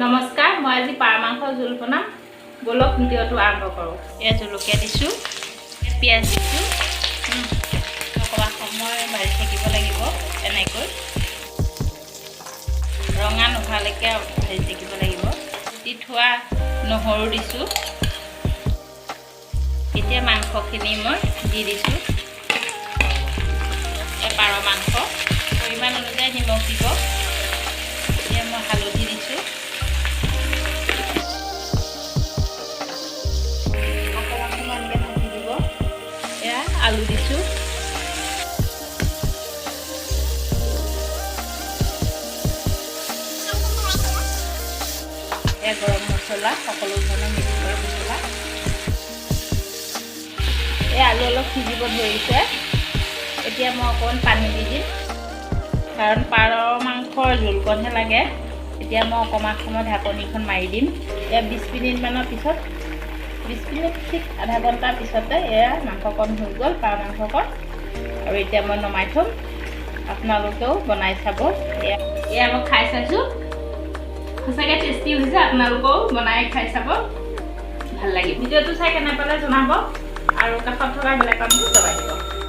নমস্কাৰ, মই আজি পাৰ মাংসৰ জোল বনাম। বলক ভিডিঅ'টো আৰম্ভ কৰোঁ। এয়া জলকীয়া দিছোঁ, পিঁয়াজ দিছোঁ। অকণমান সময় ভাজি থাকিব লাগিব। এনেকৈ ৰঙা নোহোৱালৈকে ভাজি থাকিব লাগিব। কুটি থোৱা নহৰু দিছোঁ। এতিয়া মাংসখিনি মই দি দিছোঁ। পাৰ মাংস পৰিমাণ অনুযায়ী নিমখ দিব। এতিয়া মই হালধি দিছোঁ। অকণমানকৈ ভাজি দিব। এয়া আলু দিছোঁ। এয়া গৰম মছলা, সকলো ধৰণৰ মিক্স কৰা মছলা। এই আলু অলপ সিজিব ধৰিছে। এতিয়া মই অকণমান পানী দি দিম, কাৰণ পাৰ মাংসৰ জোলকণহে লাগে। এতিয়া মই অকণমান সময় ঢাকনিখন মাৰি দিম। এয়া 20 মিনিটমানৰ পিছত, 20 মিনিট ঠিক আধা ঘণ্টাৰ পিছতে এয়া মাংসকণ হৈ গ'ল, পাৰ মাংসকণ। আৰু এতিয়া মই নমাই থ'ম। আপোনালোকেও বনাই চাব। এয়া মই খাই চাইছোঁ, সঁচাকৈ টেষ্টি হৈছে। আপোনালোকেও বনাই খাই চাব, ভাল লাগিব। ভিডিঅ'টো চাই কেনে পালে জনাব আৰু কাষত থকা বেল আইকনটো দবাই দিব।